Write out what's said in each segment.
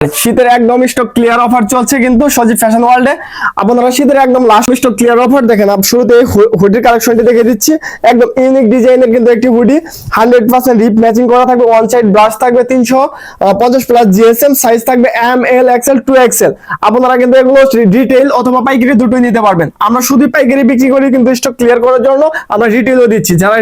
শীতের একদম stock clear offer চলছে কিন্তু সজীব ফ্যাশন ওয়ার্ল্ডে। আপনারা শীতের একদম লাস্ট স্টক ক্লিয়ার অফার দেখেন। শুরুতে হুডির কালেকশনটি দেখে দিচ্ছি। একদম ইউনিক ডিজাইনের কিন্তু একটি হুডি, 100% রিপ ম্যাচিং করা থাকবে। ওয়ান সাইড ব্রাশ থাকবে 350 প্লাস জিএসএম, সাইজ থাকবে এম এল এক্সএল 2XL। আপনারা কিন্তু এগুলো রিটেইল অথবা পাইকারি দুটোই নিতে পারবেন। আমরা শুধু পাইকারি বিক্রি করি, কিন্তু স্টক ক্লিয়ার করার জন্য আমরা রিটেইলও দিচ্ছি। যারা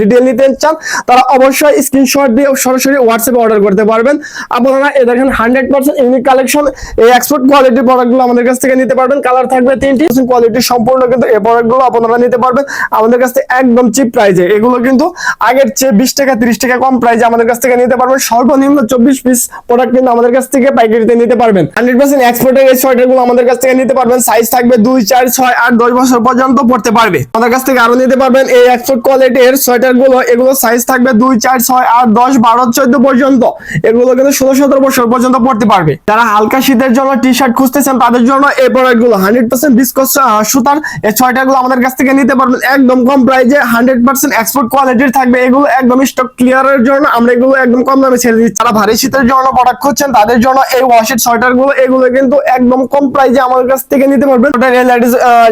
রিটেইল নিতে চান তারা অবশ্যই স্ক্রিনশট দিয়ে সরাসরি হোয়াটসঅ্যাপে অর্ডার করতে পারবেন। আপনারা এই দেখেন 100% ইউনিক কালেকশন, এই এক্সপোর্ট কোয়ালিটির প্রোডাক্টগুলো আমাদের কাছ থেকে নিতে পারবেন। কালার থাকবে 3টি, কোয়ালিটি সম্পূর্ণ কিন্তু এই প্রোডাক্টগুলো আপনারা নিতে পারবেন আমাদের কাছ থেকে একদম চিপ প্রাইসে। এগুলো কিন্তু আগের চেয়ে 20 টাকা 30 টাকা কম প্রাইসে আমাদের কাছ থেকে নিতে পারবেন। সর্বনিম্ন 24 পিস প্রোডাক্ট কিন্তু আমাদের কাছ থেকে পাইকারিতে নিতে পারবেন। 100% এক্সপোর্টের এই সোয়েটারগুলো আমাদের কাছ থেকে নিতে পারবেন। সাইজ থাকবে 2, 4, 6, 8, 10 বছর পর্যন্ত পড়তে পারবে। আমাদের কাছ থেকে আরো নিতে পারবেন এই এক্সপোর্ট কোয়ালিটির সোয়েটারগুলো। এগুলো সাইজ থাকবে 2, 4, 6, 8, 10, 12, 14 পর্যন্ত। এগুলো কিন্তু 16-17 বছর পর্যন্ত পড়তে পারবে। যারা হালকা শীতের জন্য টি শার্ট খুঁজতেছেন তাদের জন্য এই প্রোডাক্টগুলো 100% বিস্কস সুতার এই সোয়েটারগুলো আমাদের কাছ থেকে নিতে পারবেন একদম কম প্রাইসে। 100% এক্সপোর্ট কোয়ালিটির থাকবে। এগুলো একদম স্টক ক্লিয়ারের জন্য আমরা এগুলো একদম কম দামে ছেড়ে দিচ্ছি। যারা ভারী শীতের জন্য প্রোডাক্ট খুঁজছেন তাদের জন্য এই ওয়াশেড সোয়েটারগুলো, এগুলো কিন্তু একদম কম প্রাইসে আমাদের কাছ থেকে নিতে পারবেন।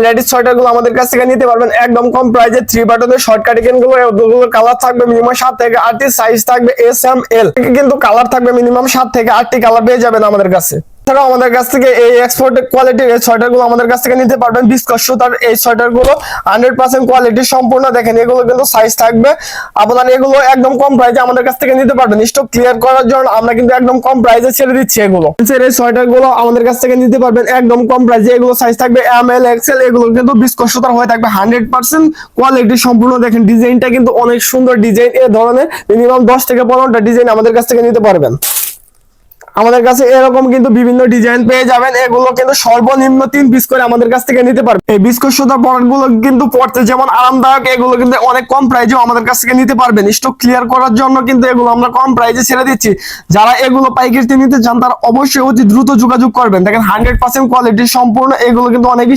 লেডিস সোয়েটারগুলো আমাদের কাছ থেকে নিতে পারবেন একদম কম প্রাইসে। 3 বাটনের শর্ট কার্ডিগান গুলো কালার থাকবে মিনিমাম 7 থেকে 8টি, সাইজ থাকবে এস এম এল। কিন্তু কালার থাকবে মিনিমাম 7 থেকে 8টি কালার পেয়ে যাবেন আমাদের কাছে। এছাড়াও আমাদের কাছ থেকে এই এক্সপোর্ট কোয়ালিটির এই সোয়েটারগুলো আমাদের কাছ থেকে নিতে পারবেন। বিস্কস সুতার এই সোয়েটারগুলো 100% কোয়ালিটি সম্পূর্ণ দেখেন। এগুলো কিন্তু সাইজ থাকবে, আপনারা এগুলো একদম কম প্রাইসে আমাদের কাছ থেকে নিতে পারবেন। স্টক ক্লিয়ার করার জন্য আমরা কিন্তু একদম কম প্রাইসে ছেড়ে দিচ্ছি এগুলো। এই সোয়েটারগুলো আমাদের কাছ থেকে নিতে পারবেন একদম কম প্রাইসে। এগুলো সাইজ থাকবে এম এল এক্সএল। এগুলো কিন্তু বিস্কস সুতার হয়ে থাকবে 100% কোয়ালিটি সম্পূর্ণ দেখেন। ডিজাইনটা কিন্তু অনেক সুন্দর ডিজাইন। এই ধরনের মিনিমাম 10 থেকে 15টা ডিজাইন আমাদের কাছ থেকে নিতে পারবেন। আমাদের কাছে এরকম কিন্তু বিভিন্ন ডিজাইন পেয়ে যাবেন। এগুলো কিন্তু সর্বনিম্ন 3 পিস করে আমাদের কাছ থেকে নিতে পারবেন। এই বিস্কুট সুতার প্রোডাক্টগুলো কিন্তু পড়তে যেমন আরামদায়ক, এগুলো কিন্তু অনেক কম প্রাইসেও আমাদের কাছ থেকে নিতে পারবেন। স্টক ক্লিয়ার করার জন্য কিন্তু এগুলো আমরা কম প্রাইসে ছেড়ে দিচ্ছি। যারা এগুলো পাইকারিতে নিতে চান তারা অবশ্যই অতি দ্রুত যোগাযোগ করবেন। দেখেন 100% কোয়ালিটি সম্পূর্ণ। এগুলো কিন্তু অনেক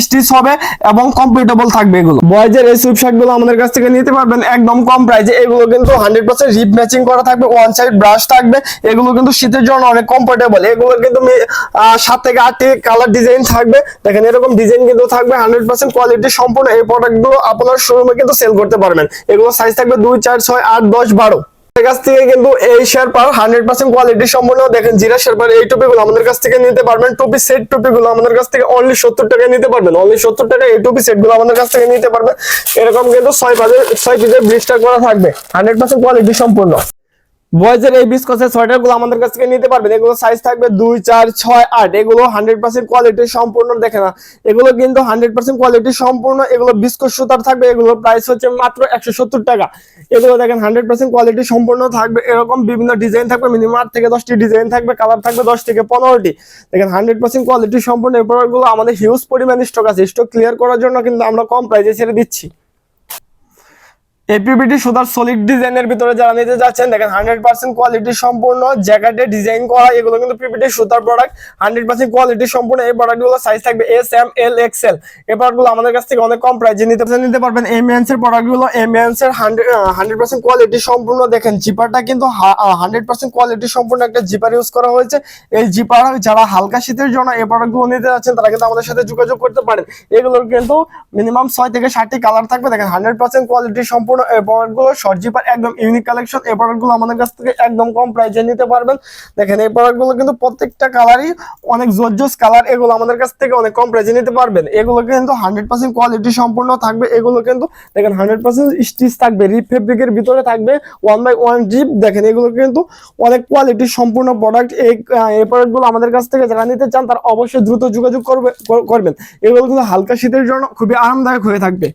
স্টিচ হবে এবং কমফোর্টেবল থাকবে। এগুলো বয়েজের এই সুইপ শার্টগুলো আমাদের কাছ থেকে নিতে পারবেন একদম কম প্রাইসে। এগুলো কিন্তু 100% রিপ ম্যাচিং করা থাকবে, ওয়ান সাইড ব্রাশ থাকবে। এগুলো কিন্তু শীতের জন্য অনেক কমফোর্টেবল। এগুলো কিন্তু 7 থেকে 8টি কালার ডিজাইন থাকবে। দেখেন এরকম ডিজাইন কিন্তু থাকবে। 100% কোয়ালিটি সম্পূর্ণ এই প্রোডাক্টগুলো আপনার শোরুমে কিন্তু সেল করতে পারবেন। এগুলো সাইজ থাকবে 2, 4, 6, 8, 10, 12। কাছ থেকে কিন্তু এই শেরপার 100% কোয়ালিটি সম্পূর্ণ দেখেন। জিরা শেরপার এই টুপিগুলো আমাদের কাছ থেকে নিতে পারবেন। টুপি সেট টুপিগুলো আমাদের কাছ থেকে অনলি 70 টাকায় নিতে পারবেন। অনলি 70 টাকায় এই টুপি সেটগুলো আমাদের কাছ থেকে নিতে পারবেন। এরকম কিন্তু 6 পিসের ব্লিস্টার করা থাকবে 100% কোয়ালিটি সম্পূর্ণ। বয়েজের এই বিস্কসের সোয়েটারগুলো আমাদের কাছ থেকে নিতে পারবেন। এগুলো সাইজ থাকবে 2, 4, 6, 8। এগুলো 100% কোয়ালিটি সম্পূর্ণ দেখে না। এগুলো কিন্তু 100% কোয়ালিটি সম্পূর্ণ। এগুলো বিস্কস সুতার থাকবে। এগুলোর প্রাইস হচ্ছে মাত্র 170 টাকা। এগুলো দেখেন 100% কোয়ালিটি সম্পূর্ণ থাকবে। এরকম বিভিন্ন ডিজাইন থাকবে, মিনিমাম 8 থেকে 10টি ডিজাইন থাকবে। কালার থাকবে 10 থেকে 15টি। দেখেন 100% কোয়ালিটি সম্পূর্ণ। এই প্রোডাক্টগুলো আমাদের হিউজ পরিমাণ স্টক আছে। স্টক ক্লিয়ার করার জন্য কিন্তু আমরা কম প্রাইসে ছেড়ে দিচ্ছি। এপিবিটি সুতার সলিড ডিজাইনের ভিতরে যারা নিতে যাচ্ছেন দেখেন 100% কোয়ালিটি সম্পূর্ণ জ্যাকেটে ডিজাইন করা। এগুলো কিন্তু পিপিটি সুতার প্রোডাক্ট 100% কোয়ালিটি সম্পূর্ণ। এই প্রোডাক্টগুলো সাইজ থাকবে এস এম এল এক্সএল। এই প্রোডাক্টগুলো আমাদের কাছ থেকে অনেক কম প্রাইসে নিতে পারবেন। এমএনস এর প্রোডাক্টগুলো এমএনস এর 100% কোয়ালিটি সম্পূর্ণ দেখেন। জিপারটা কিন্তু 100% কোয়ালিটি সম্পূর্ণ একটা জিপার ইউজ করা হয়েছে। এই জিপার যারা হালকা শীতের জন্য এই প্রোডাক্টগুলো নিতে যাচ্ছেন তারা কিন্তু আমাদের সাথে যোগাযোগ করতে পারেন। এগুলোর কিন্তু মিনিমাম 6 থেকে 7টি কালার থাকবে। দেখেন 100% কোয়ালিটি সম্পূর্ণ। এই প্রোডাক্টগুলো শর্ট জিপার একদম ইউনিক কালেকশন। এই প্রোডাক্টগুলো আমাদের কাছ থেকে একদম কম প্রাইসে নিতে পারবেন। দেখেন এই প্রোডাক্টগুলো কিন্তু প্রত্যেকটা কালারই অনেক জোরজোস কালার। এগুলো আমাদের কাছ থেকে অনেক কম প্রাইসে নিতে পারবেন। এগুলো কিন্তু 100% কোয়ালিটি সম্পূর্ণ থাকবে। এগুলো কিন্তু দেখেন 100% স্টিচ থাকবে, রিপ ফেব্রিকের ভিতরে থাকবে 1/1 রিপ। দেখেন এগুলো কিন্তু অনেক কোয়ালিটি সম্পূর্ণ প্রোডাক্ট। এই প্রোডাক্টগুলো আমাদের কাছ থেকে যারা নিতে চান তারা অবশ্যই দ্রুত যোগাযোগ করবেন। এগুলো কিন্তু হালকা শীতের জন্য খুবই আরামদায়ক হয়ে থাকবে।